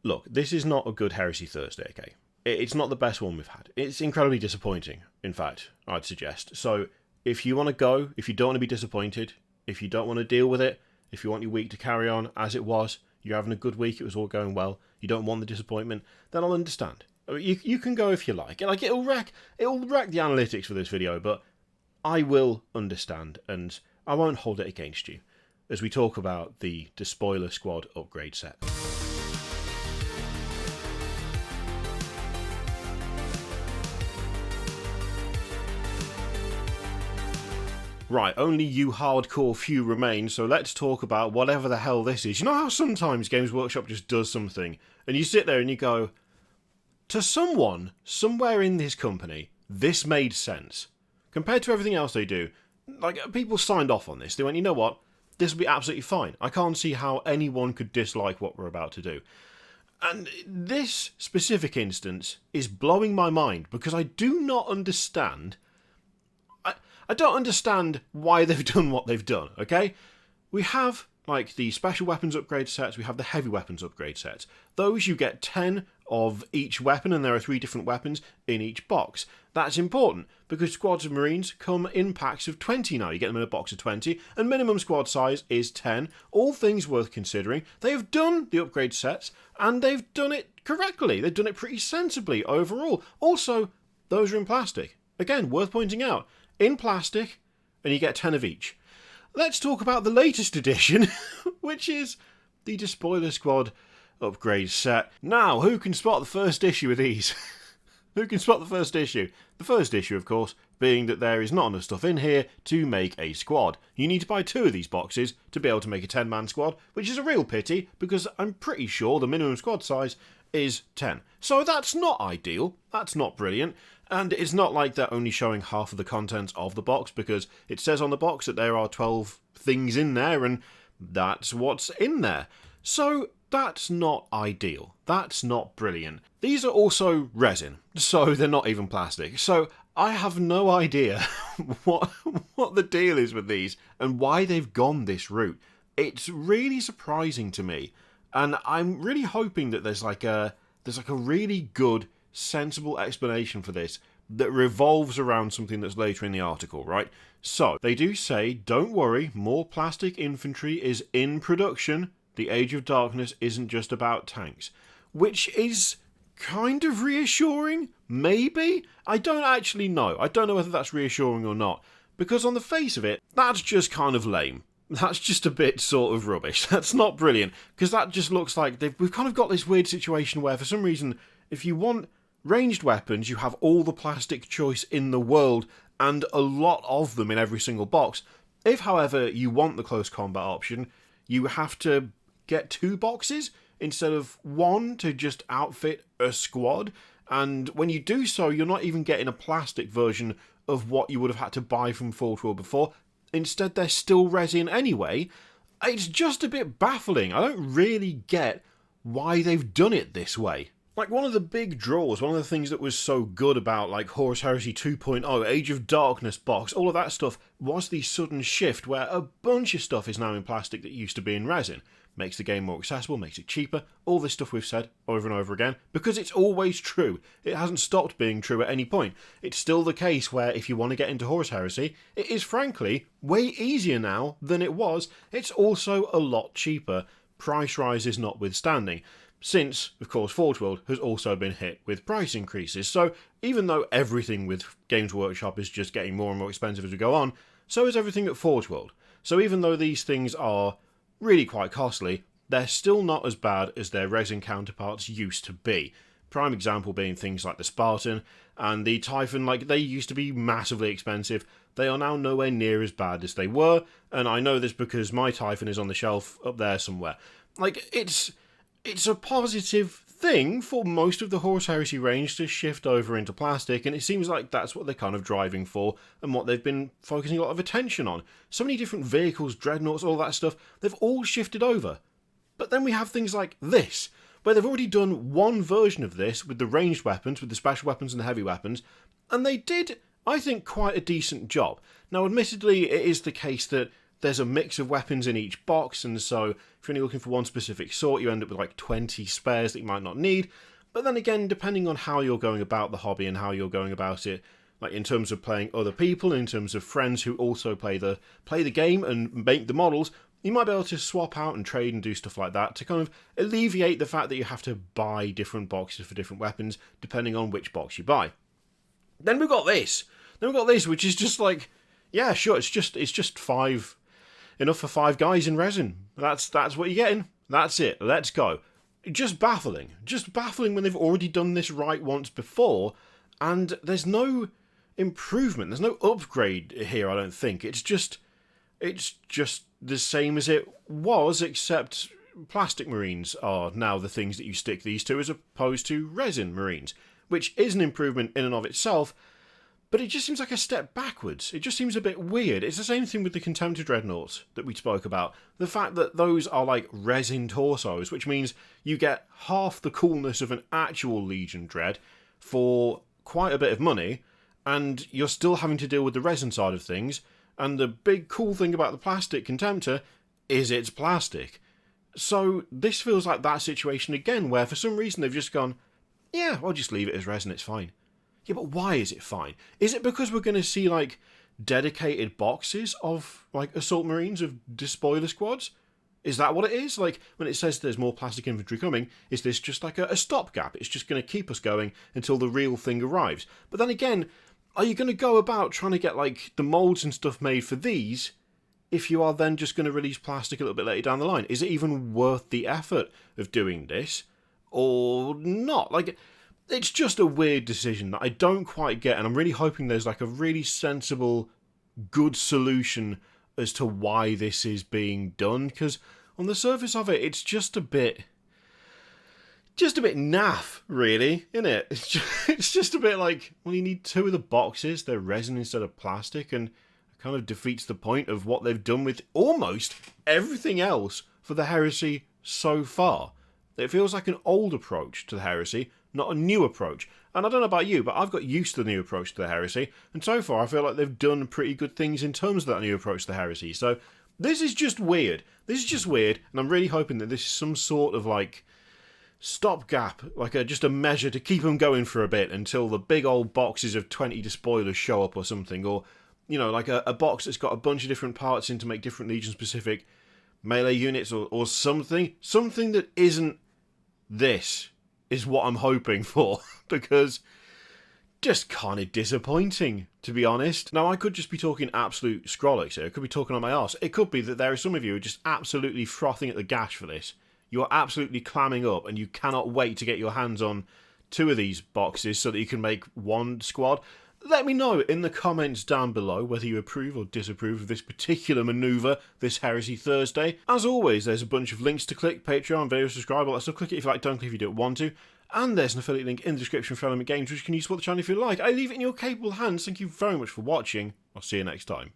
Look, this is not a good Heresy Thursday, okay? It's not the best one we've had. It's incredibly disappointing, in fact, I'd suggest. So, if you want to go, if you don't want to be disappointed, if you don't want to deal with it, if you want your week to carry on as it was, you're having a good week, it was all going well, you don't want the disappointment, then I'll understand. I mean, you can go if you like. Like, it'll wreck the analytics for this video, but I will understand, and I won't hold it against you as we talk about the Despoiler Squad upgrade set. Right, only you hardcore few remain, so let's talk about whatever the hell this is. You know how sometimes Games Workshop just does something, and you sit there and you go, to someone, somewhere in this company, this made sense. Compared to everything else they do, like, people signed off on this. They went, you know what, this will be absolutely fine. I can't see how anyone could dislike what we're about to do. And this specific instance is blowing my mind, because I do not understand... I don't understand why they've done what they've done, okay? We have, like, the special weapons upgrade sets, we have the heavy weapons upgrade sets. Those you get 10 of each weapon, and there are 3 different weapons in each box. That's important, because squads of Marines come in packs of 20 now. You get them in a box of 20, and minimum squad size is 10. All things worth considering. They have done the upgrade sets, and they've done it correctly. They've done it pretty sensibly overall. Also, those are in plastic. Again, worth pointing out. In plastic, and you get 10 of each. Let's talk about the latest edition, which is the Despoiler Squad upgrade set. Now, who can spot the first issue of these? Who can spot the first issue? The first issue, of course, being that there is not enough stuff in here to make a squad. You need to buy 2 of these boxes to be able to make a 10-man squad, which is a real pity, because I'm pretty sure the minimum squad size is 10. So that's not ideal, that's not brilliant, and it's not like they're only showing half of the contents of the box, because it says on the box that there are 12 things in there, and that's what's in there. So that's not ideal, that's not brilliant. These are also resin, so they're not even plastic, so I have no idea what the deal is with these, and why they've gone this route. It's really surprising to me. And I'm really hoping that there's like a really good, sensible explanation for this that revolves around something that's later in the article, right? So, they do say, don't worry, more plastic infantry is in production. The Age of Darkness isn't just about tanks. Which is kind of reassuring, maybe? I don't actually know. I don't know whether that's reassuring or not. Because on the face of it, that's just kind of lame. That's just a bit sort of rubbish. That's not brilliant, because that just looks like we've kind of got this weird situation where, for some reason, if you want ranged weapons, you have all the plastic choice in the world, and a lot of them in every single box. If, however, you want the close combat option, you have to get 2 boxes instead of 1 to just outfit a squad, and when you do so, you're not even getting a plastic version of what you would have had to buy from Forge World before. Instead, they're still resin anyway. It's just a bit baffling. I don't really get why they've done it this way. Like, one of the big draws, one of the things that was so good about, like, Horus Heresy 2.0, Age of Darkness box, all of that stuff, was the sudden shift where a bunch of stuff is now in plastic that used to be in resin. Makes the game more accessible, makes it cheaper, all this stuff we've said over and over again, because it's always true. It hasn't stopped being true at any point. It's still the case where if you want to get into Horus Heresy, it is frankly way easier now than it was. It's also a lot cheaper, price rises notwithstanding, since, of course, Forge World has also been hit with price increases. So even though everything with Games Workshop is just getting more and more expensive as we go on, so is everything at Forge World. So even though these things are really quite costly, they're still not as bad as their resin counterparts used to be. Prime example being things like the Spartan and the Typhon. Like, they used to be massively expensive. They are now nowhere near as bad as they were, and I know this because my Typhon is on the shelf up there somewhere. Like, it's a positive thing for most of the Horus Heresy range to shift over into plastic, and it seems like that's what they're kind of driving for and what they've been focusing a lot of attention on. So many different vehicles, dreadnoughts, all that stuff, they've all shifted over. But then we have things like this, where they've already done one version of this with the ranged weapons, with the special weapons and the heavy weapons, and they did, I think, quite a decent job. Now, admittedly, it is the case that there's a mix of weapons in each box, and so if you're only looking for one specific sort, you end up with like 20 spares that you might not need. But then again, depending on how you're going about the hobby and how you're going about it, like in terms of playing other people, in terms of friends who also play the game and make the models, you might be able to swap out and trade and do stuff like that to kind of alleviate the fact that you have to buy different boxes for different weapons depending on which box you buy. Then we've got this. Which is just like, yeah, sure, it's just five, enough for 5 guys in resin. That's what you're getting. That's it. Let's go. Just baffling when they've already done this right once before, and there's no improvement, there's no upgrade here. I don't think it's just the same as it was, except plastic marines are now the things that you stick these to as opposed to resin marines, which is an improvement in and of itself, but it just seems like a step backwards. It just seems a bit weird. It's the same thing with the Contemptor Dreadnoughts that we spoke about. The fact that those are like resin torsos, which means you get half the coolness of an actual Legion Dread for quite a bit of money, and you're still having to deal with the resin side of things. And the big cool thing about the plastic Contemptor is it's plastic. So this feels like that situation again, where for some reason they've just gone, yeah, I'll just leave it as resin, it's fine. Yeah, but why is it fine? Is it because we're going to see like dedicated boxes of like Assault Marines of Despoiler Squads? Is that what it is? Like when it says there's more plastic infantry coming, is this just like a stopgap? It's just going to keep us going until the real thing arrives. But then again, are you going to go about trying to get like the molds and stuff made for these if you are then just going to release plastic a little bit later down the line? Is it even worth the effort of doing this or not? Like, it's just a weird decision that I don't quite get, and I'm really hoping there's like a really sensible, good solution as to why this is being done, because on the surface of it, it's just a bit naff, really, isn't it? It's just a bit like, well, you need 2 of the boxes, they're resin instead of plastic, and it kind of defeats the point of what they've done with almost everything else for the Heresy so far. It feels like an old approach to the Heresy, not a new approach. And I don't know about you, but I've got used to the new approach to the Heresy, and so far I feel like they've done pretty good things in terms of that new approach to the Heresy. So this is just weird. And I'm really hoping that this is some sort of like stopgap, like just a measure to keep them going for a bit until the big old boxes of 20 despoilers show up or something, or, you know, like a box that's got a bunch of different parts in to make different Legion-specific melee units or something. Something that isn't this is what I'm hoping for, because just kind of disappointing, to be honest. Now, I could just be talking absolute scrollics here. I could be talking on my arse. It could be that there are some of you who are just absolutely frothing at the gash for this. You are absolutely clamming up, and you cannot wait to get your hands on 2 of these boxes so that you can make 1 squad. Let me know in the comments down below whether you approve or disapprove of this particular manoeuvre this Heresy Thursday. As always, there's a bunch of links to click: Patreon, video, subscribe, all that stuff. Click it if you like, don't click if you don't want to. And there's an affiliate link in the description for Element Games, which you can use to support the channel if you like. I leave it in your capable hands. Thank you very much for watching. I'll see you next time.